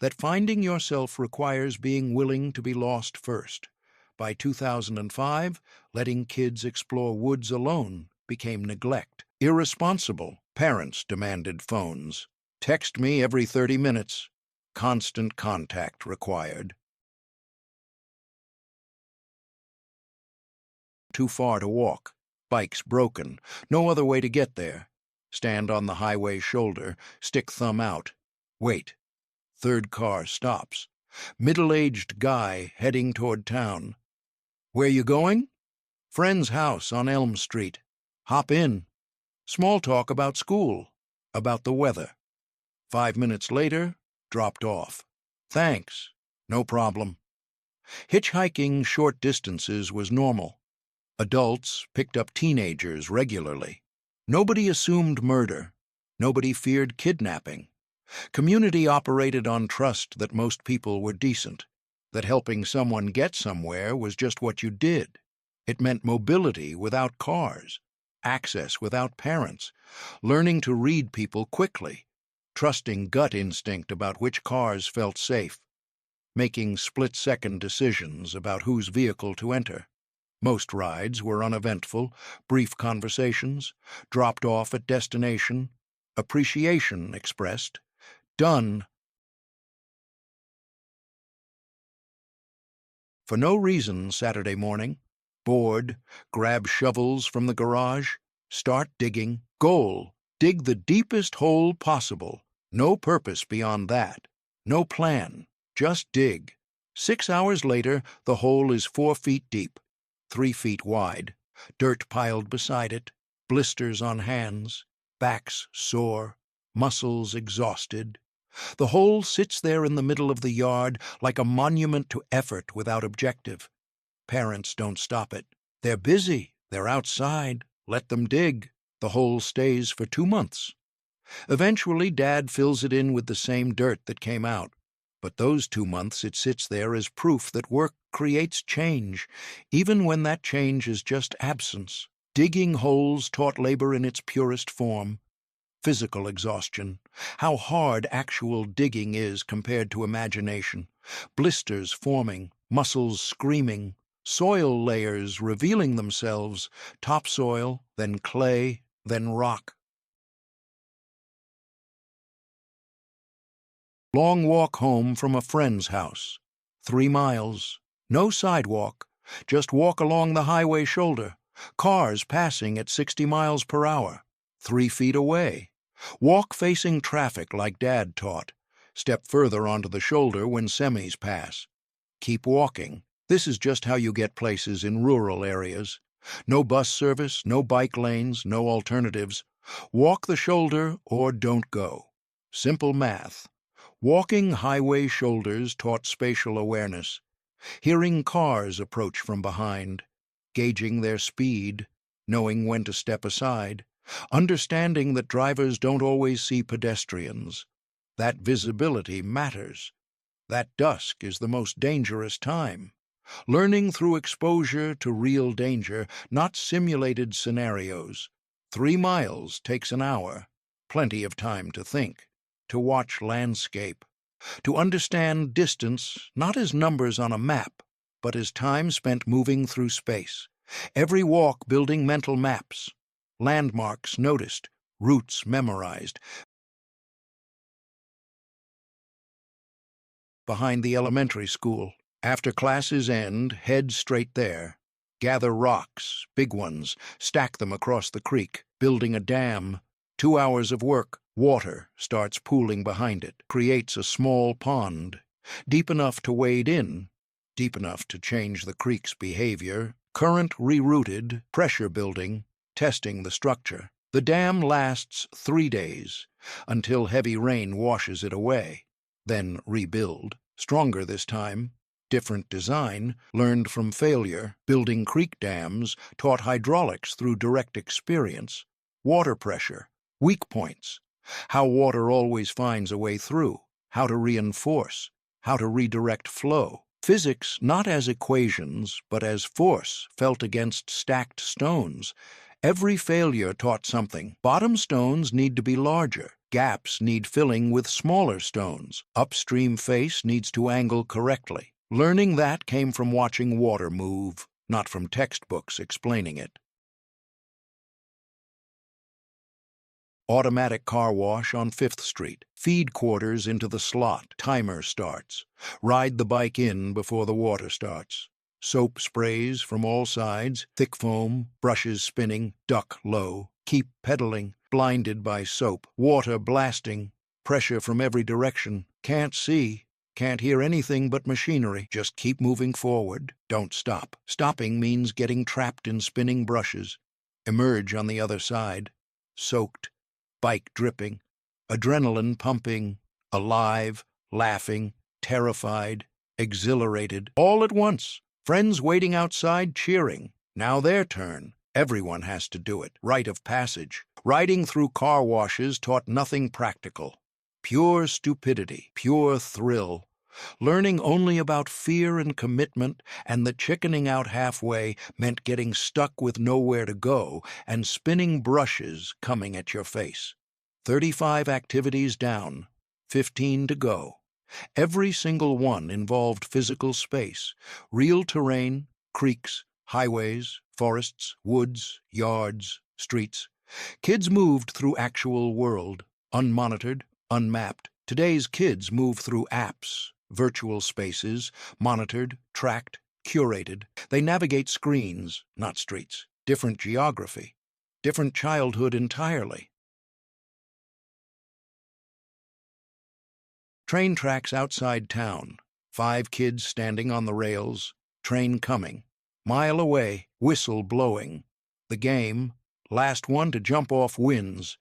that finding yourself requires being willing to be lost first. By 2005, letting kids explore woods alone became neglect. Irresponsible. Parents demanded phones. Text me every 30 minutes. Constant contact required. Too far to walk. Bikes broken. No other way to get there. Stand on the highway shoulder. Stick thumb out. Wait. Third car stops. Middle-aged guy heading toward town. Where you going? Friend's house on Elm Street. Hop in. Small talk about school. About the weather. 5 minutes later, dropped off. Thanks. No problem. Hitchhiking short distances was normal. Adults picked up teenagers regularly. Nobody assumed murder. Nobody feared kidnapping. Community operated on trust that most people were decent, that helping someone get somewhere was just what you did. It meant mobility without cars, access without parents, learning to read people quickly, trusting gut instinct about which cars felt safe. making split-second decisions about whose vehicle to enter. Most rides were uneventful, brief conversations, dropped off at destination, appreciation expressed, done for no reason. Saturday morning, bored, grab shovels from the garage, start digging. Goal, dig the deepest hole possible. No purpose beyond that. No plan, just dig. 6 hours later, the hole is 4 feet deep, 3 feet wide, dirt piled beside it, blisters on hands, backs sore, muscles exhausted. The hole sits there in the middle of the yard like a monument to effort without objective. Parents don't stop it. They're busy. They're outside. Let them dig. The hole stays for 2 months. Eventually, Dad fills it in with the same dirt that came out. But those 2 months it sits there as proof that work creates change, even when that change is just absence. Digging holes taught labor in its purest form. Physical exhaustion. How hard actual digging is compared to imagination. Blisters forming, muscles screaming, soil layers revealing themselves, topsoil, then clay, then rock. Long walk home from a friend's house. 3 miles. No sidewalk. Just walk along the highway shoulder. Cars passing at 60 miles per hour. 3 feet away. Walk facing traffic like Dad taught. Step further onto the shoulder when semis pass. Keep walking. This is just how you get places in rural areas. No bus service, no bike lanes, no alternatives. Walk the shoulder or don't go. Simple math. Walking highway shoulders taught spatial awareness. Hearing cars approach from behind. Gauging their speed. Knowing when to step aside. Understanding that drivers don't always see pedestrians. That visibility matters. That dusk is the most dangerous time. Learning through exposure to real danger, not simulated scenarios. 3 miles takes an hour. Plenty of time to think, to watch landscape, to understand distance not as numbers on a map, but as time spent moving through space. Every walk building mental maps. Landmarks noticed, routes memorized. Behind the elementary school. After classes end, head straight there. Gather rocks, big ones, stack them across the creek, building a dam. 2 hours of work. Water starts pooling behind it, creates a small pond. Deep enough to wade in, deep enough to change the creek's behavior. Current rerouted, pressure building, testing the structure. The dam lasts 3 days, until heavy rain washes it away. Then rebuild, stronger this time. Different design, learned from failure. Building creek dams taught hydraulics through direct experience. Water pressure, weak points. How water always finds a way through. How to reinforce. How to redirect flow. Physics not as equations, but as force felt against stacked stones. Every failure taught something. Bottom stones need to be larger. Gaps need filling with smaller stones. Upstream face needs to angle correctly. Learning that came from watching water move, not from textbooks explaining it. Automatic car wash on 5th Street. Feed quarters into the slot. Timer starts. Ride the bike in before the water starts. Soap sprays from all sides. Thick foam. Brushes spinning. Duck low. Keep pedaling. Blinded by soap. Water blasting. Pressure from every direction. Can't see. Can't hear anything but machinery. Just keep moving forward. Don't stop. Stopping means getting trapped in spinning brushes. Emerge on the other side. Soaked. Bike dripping, adrenaline pumping, alive, laughing, terrified, exhilarated, all at once. Friends waiting outside cheering. Now their turn. Everyone has to do it. Rite of passage. Riding through car washes taught nothing practical. Pure stupidity, pure thrill. Learning only about fear and commitment, and the chickening out halfway meant getting stuck with nowhere to go and spinning brushes coming at your face. 35 activities down, 15 to go. Every single one involved physical space, real terrain, creeks, highways, forests, woods, yards, streets. Kids moved through actual world, unmonitored, unmapped. Today's kids move through apps, virtual spaces, monitored, tracked, curated. They navigate screens, not streets. Different geography, different childhood entirely. Train tracks outside town. 5 kids standing on the rails. Train coming. Mile away, whistle blowing. The game. Last one to jump off wins.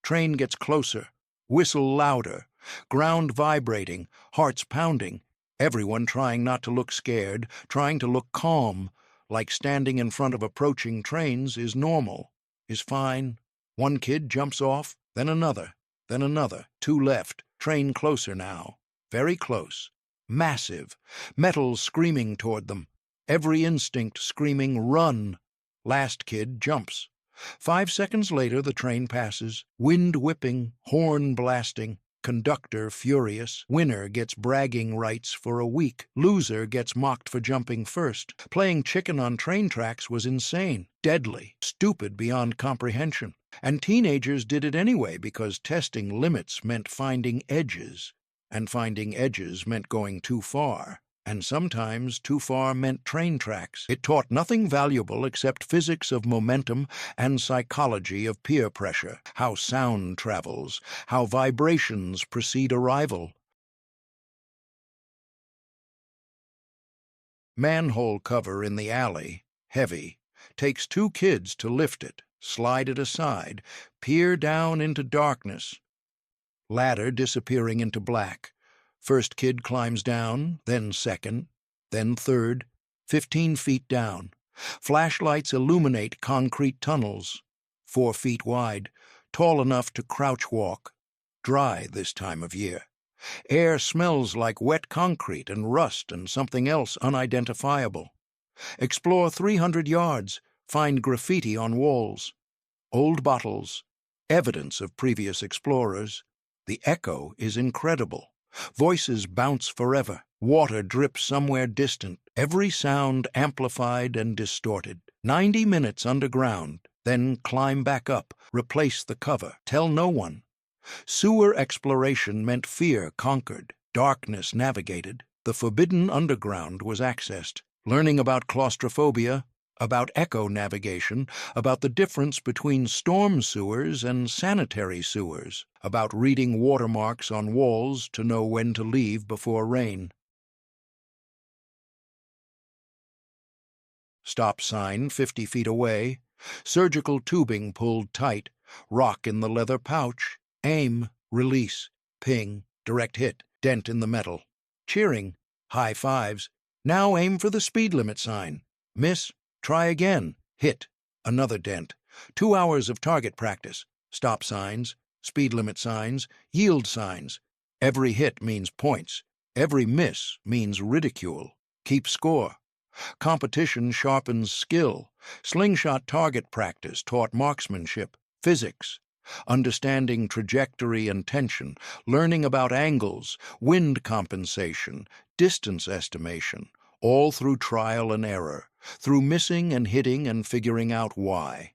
Train gets closer. Whistle louder. Ground vibrating. Hearts pounding. Everyone trying not to look scared, trying to look calm, like standing in front of approaching trains is normal, is fine. One kid jumps off, then another, then another. 2 left. Train closer now. Very close. Massive. Metal screaming toward them. Every instinct screaming, run. Last kid jumps. 5 seconds later, the train passes. Wind whipping, horn blasting. Conductor furious. Winner gets bragging rights for a week. Loser gets mocked for jumping first. Playing chicken on train tracks was insane, deadly, stupid beyond comprehension. And teenagers did it anyway because testing limits meant finding edges, and finding edges meant going too far. And sometimes too far meant train tracks. It taught nothing valuable except physics of momentum and psychology of peer pressure, how sound travels, how vibrations precede arrival. Manhole cover in the alley, heavy, takes 2 kids to lift it, slide it aside, peer down into darkness. Ladder disappearing into black. First kid climbs down, then second, then third, 15 feet down. Flashlights illuminate concrete tunnels, 4 feet wide, tall enough to crouch walk. Dry this time of year. Air smells like wet concrete and rust and something else unidentifiable. Explore 300 yards, find graffiti on walls. Old bottles, evidence of previous explorers. The echo is incredible. Voices bounce forever. Water drips somewhere distant. Every sound amplified and distorted. 90 minutes underground, then climb back up, replace the cover, tell no one. Sewer exploration meant fear conquered, darkness navigated. The forbidden underground was accessed. Learning about claustrophobia, about echo navigation, about the difference between storm sewers and sanitary sewers, about reading watermarks on walls to know when to leave before rain. Stop sign 50 feet away, surgical tubing pulled tight, rock in the leather pouch, aim, release, ping, direct hit, dent in the metal. Cheering, high fives, now aim for the speed limit sign. Miss, try again, hit, another dent. 2 hours of target practice, stop signs, speed limit signs, yield signs. Every hit means points, every miss means ridicule. Keep score. Competition sharpens skill. Slingshot target practice taught marksmanship, physics, understanding trajectory and tension, learning about angles, wind compensation, distance estimation, all through trial and error, through missing and hitting and figuring out why.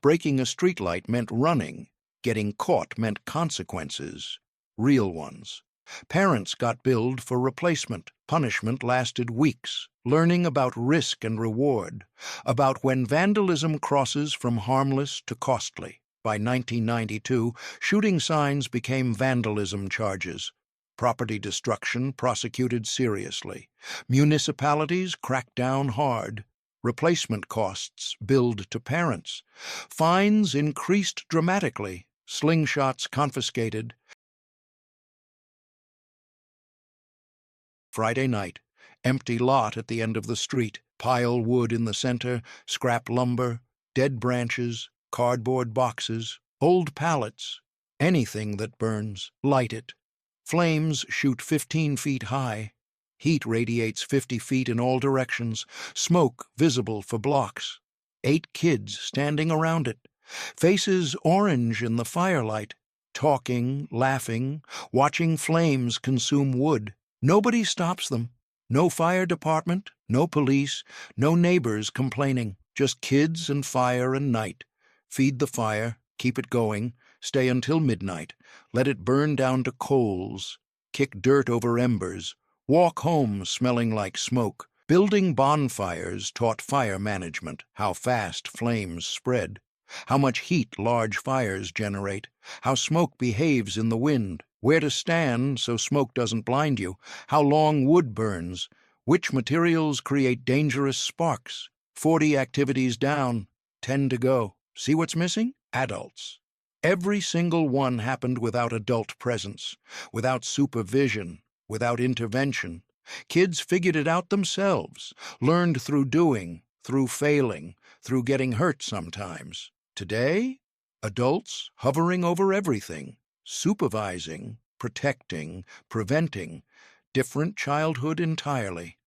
Breaking a streetlight meant running. Getting caught meant consequences, real ones. Parents got billed for replacement. Punishment lasted weeks. Learning about risk and reward, about when vandalism crosses from harmless to costly. By 1992, shooting signs became vandalism charges. Property destruction prosecuted seriously. Municipalities cracked down hard. Replacement costs billed to parents. Fines increased dramatically. Slingshots confiscated. Friday night. Empty lot at the end of the street. Pile wood in the center. Scrap lumber. Dead branches. Cardboard boxes. Old pallets. Anything that burns. Light it. Flames shoot 15 feet high. Heat radiates 50 feet in all directions. Smoke visible for blocks. 8 kids standing around it. Faces orange in the firelight. talking, laughing, watching flames consume wood. Nobody stops them. No fire department, no police, no neighbors complaining. Just kids and fire and night. Feed the fire, keep it going, stay until midnight. Let it burn down to coals. Kick dirt over embers. Walk home smelling like smoke. Building bonfires taught fire management, how fast flames spread, how much heat large fires generate, how smoke behaves in the wind, where to stand so smoke doesn't blind you, how long wood burns, which materials create dangerous sparks. 40 activities down, 10 to go. See what's missing? Adults. Every single one happened without adult presence, without supervision, without intervention. Kids figured it out themselves, learned through doing, through failing, through getting hurt sometimes. Today, adults hovering over everything, supervising, protecting, preventing, different childhood entirely.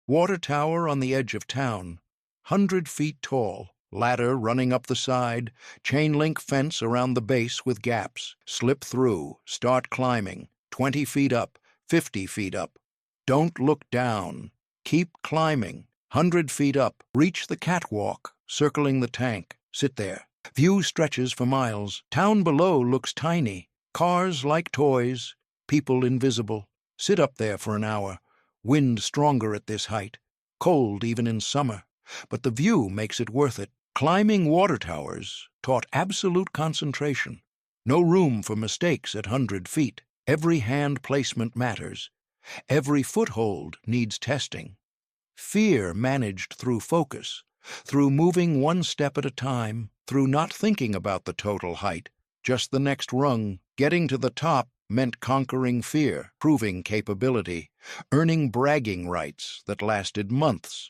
Water tower on the edge of town, 100 feet tall, ladder running up the side, chain-link fence around the base with gaps. Slip through, start climbing, 20 feet up, 50 feet up. Don't look down. Keep climbing, 100 feet up. Reach the catwalk, circling the tank. Sit there. View stretches for miles. Town below looks tiny. Cars like toys, people invisible. Sit up there for an hour. Wind stronger at this height. Cold even in summer. But the view makes it worth it. Climbing water towers taught absolute concentration. No room for mistakes at 100 feet. Every hand placement matters. Every foothold needs testing. Fear managed through focus, through moving one step at a time, through not thinking about the total height, just the next rung. Getting to the top meant conquering fear, proving capability, earning bragging rights that lasted months.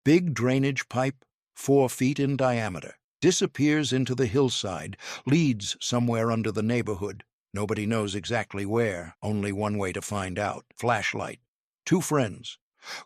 Big drainage pipe, 4 feet in diameter, disappears into the hillside, leads somewhere under the neighborhood. Nobody knows exactly where, only one way to find out. Flashlight. 2 friends.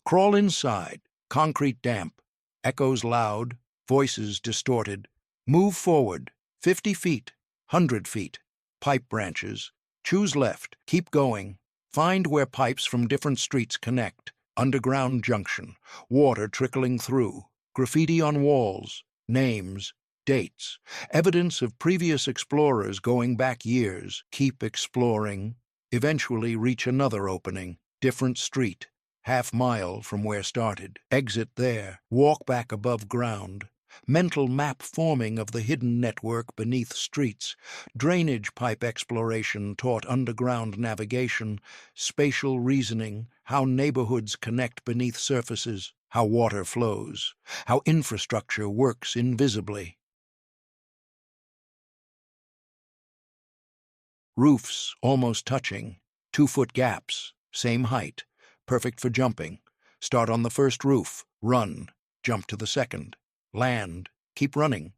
Crawl inside, concrete damp, echoes loud, voices distorted. Move forward, 50 feet, 100 feet. Pipe branches. Choose left, keep going. Find where pipes from different streets connect. Underground junction, water trickling through, graffiti on walls, names, dates, evidence of previous explorers going back years. Keep exploring. Eventually reach another opening, different street, half-mile from where started. Exit there, walk back above ground. Mental map forming of the hidden network beneath streets. Drainage pipe exploration taught underground navigation, spatial reasoning, how neighborhoods connect beneath surfaces, how water flows, how infrastructure works invisibly. Roofs almost touching, 2-foot gaps, same height, perfect for jumping. Start on the first roof, run, jump to the second. Land, keep running.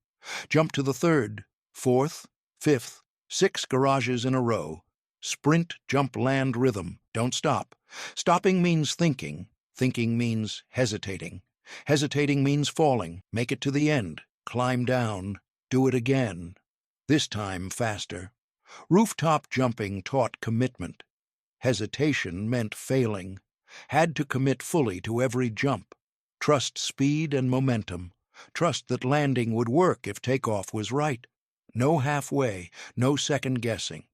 Jump to the third, fourth, fifth, 6 garages in a row. Sprint, jump, land rhythm. Don't stop. Stopping means thinking. Thinking means hesitating. Hesitating means falling. Make it to the end. Climb down. Do it again. This time faster. Rooftop jumping taught commitment. Hesitation meant failing. Had to commit fully to every jump. Trust speed and momentum. Trust that landing would work if takeoff was right. No halfway, no second guessing.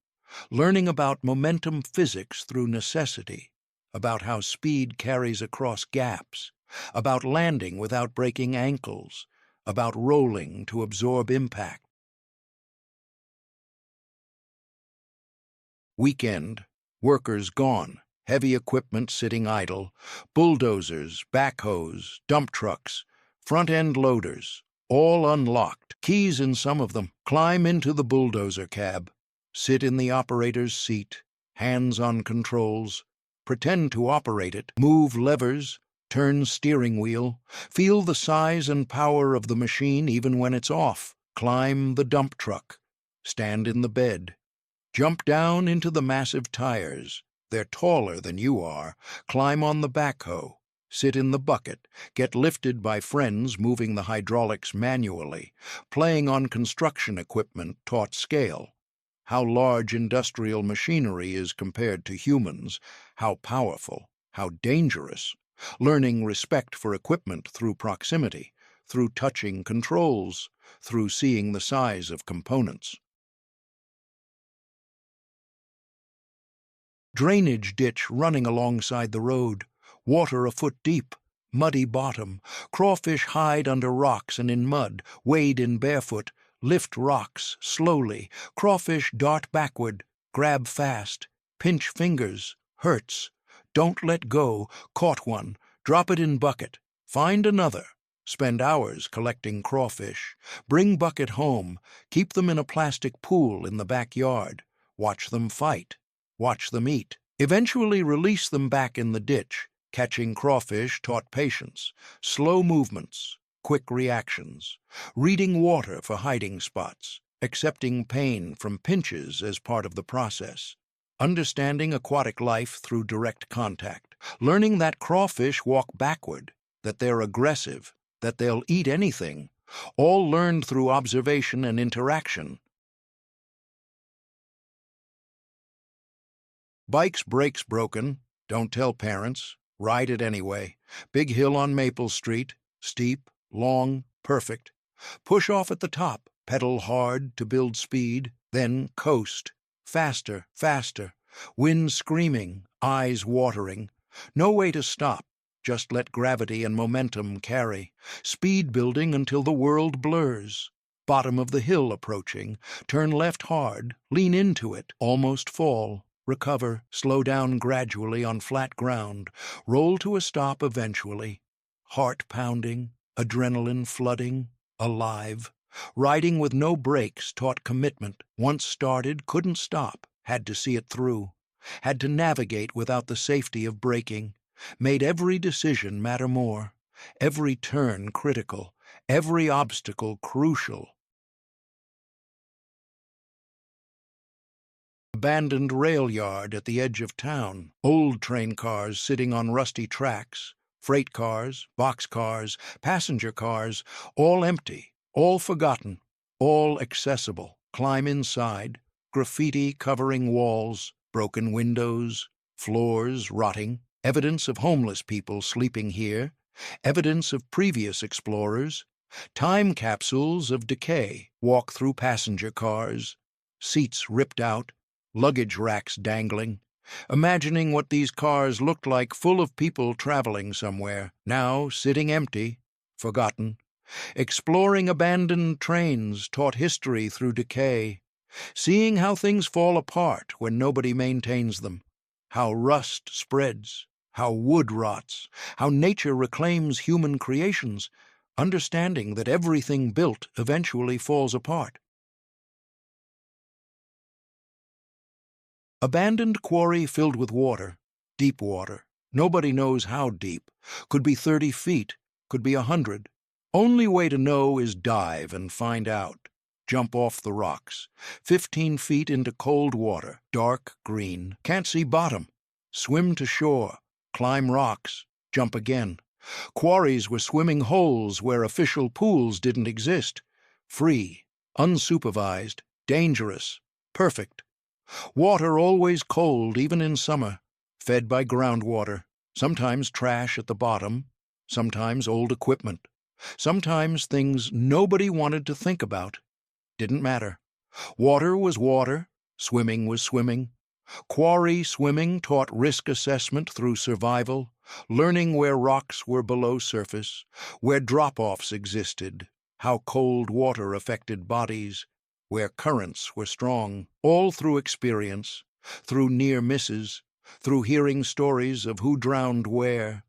Learning about momentum physics through necessity, about how speed carries across gaps, about landing without breaking ankles, about rolling to absorb impact. Weekend, workers gone, heavy equipment sitting idle, bulldozers, backhoes, dump trucks, front-end loaders, all unlocked, keys in some of them. Climb into the bulldozer cab. Sit in the operator's seat, hands on controls. Pretend to operate it. Move levers, turn steering wheel. Feel the size and power of the machine even when it's off. Climb the dump truck. Stand in the bed. Jump down into the massive tires. They're taller than you are. Climb on the backhoe. sit in the bucket, get lifted by friends moving the hydraulics manually, playing on construction equipment taught scale. How large industrial machinery is compared to humans, how powerful, how dangerous. Learning respect for equipment through proximity, through touching controls, through seeing the size of components. Drainage ditch running alongside the road, water a foot deep, muddy bottom, crawfish hide under rocks and in mud, wade in barefoot, lift rocks slowly, crawfish dart backward, grab fast, pinch fingers, hurts, don't let go, caught one, drop it in bucket, find another, spend hours collecting crawfish, bring bucket home, keep them in a plastic pool in the backyard, watch them fight. Watch them eat. Eventually release them back in the ditch. Catching crawfish taught patience, slow movements, quick reactions, reading water for hiding spots, accepting pain from pinches as part of the process, understanding aquatic life through direct contact, learning that crawfish walk backward, that they're aggressive, that they'll eat anything, all learned through observation and interaction. Bike's brakes broken. Don't tell parents. Ride it anyway. Big hill on Maple Street. Steep, long, perfect. Push off at the top. Pedal hard to build speed. Then coast. Faster, faster. Wind screaming, eyes watering. No way to stop. Just let gravity and momentum carry. Speed building until the world blurs. Bottom of the hill approaching. Turn left hard. Lean into it. Almost fall. Recover, slow down gradually on flat ground, roll to a stop eventually. Heart pounding, adrenaline flooding, alive. Riding with no brakes taught commitment. Once started, couldn't stop, had to see it through. Had to navigate without the safety of braking. Made every decision matter more. Every turn critical. Every obstacle crucial. Abandoned rail yard at the edge of town, old train cars sitting on rusty tracks, freight cars, box cars, passenger cars, all empty, all forgotten, all accessible. Climb inside, graffiti covering walls, broken windows, floors rotting, evidence of homeless people sleeping here, evidence of previous explorers, time capsules of decay, walk through passenger cars, seats ripped out, luggage racks dangling, imagining what these cars looked like full of people traveling somewhere, now sitting empty, forgotten, exploring abandoned trains taught history through decay, seeing how things fall apart when nobody maintains them, how rust spreads, how wood rots, how nature reclaims human creations, understanding that everything built eventually falls apart. Abandoned quarry filled with water, deep water. Nobody knows how deep. Could be 30 feet, could be 100. Only way to know is dive and find out. Jump off the rocks. 15 feet into cold water, dark green. Can't see bottom. Swim to shore. Climb rocks. Jump again. Quarries were swimming holes where official pools didn't exist. Free, unsupervised, dangerous, perfect. Water always cold, even in summer, fed by groundwater, sometimes trash at the bottom, sometimes old equipment, sometimes things nobody wanted to think about. Didn't matter. Water was water, swimming was swimming. Quarry swimming taught risk assessment through survival, learning where rocks were below surface, where drop-offs existed, how cold water affected bodies, where currents were strong, all through experience, through near misses, through hearing stories of who drowned where.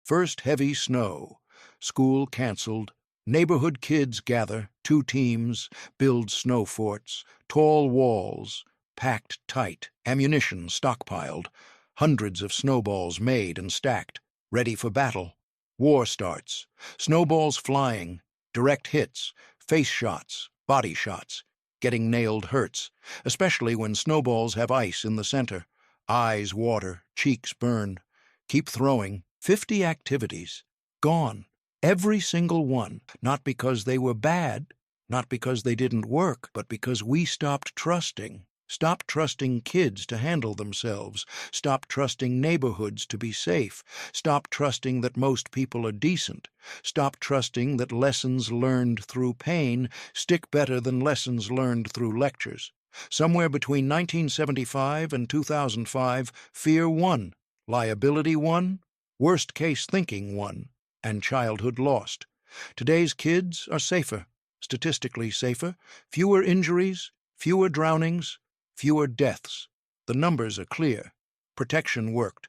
First heavy snow, school canceled, neighborhood kids gather, 2 teams, build snow forts, tall walls, packed tight, ammunition stockpiled, hundreds of snowballs made and stacked, ready for battle. War starts, snowballs flying, direct hits, face shots, body shots. Getting nailed hurts, especially when snowballs have ice in the center. Eyes water, cheeks burn. Keep throwing. 50 activities. Gone. Every single one. Not because they were bad, not because they didn't work, but because we stopped trusting. Stop trusting kids to handle themselves. Stop trusting neighborhoods to be safe. Stop trusting that most people are decent. Stop trusting that lessons learned through pain stick better than lessons learned through lectures. Somewhere between 1975 and 2005, fear won, liability won, worst-case thinking won, and childhood lost. Today's kids are safer, statistically safer, fewer injuries, fewer drownings, fewer deaths. The numbers are clear. Protection worked.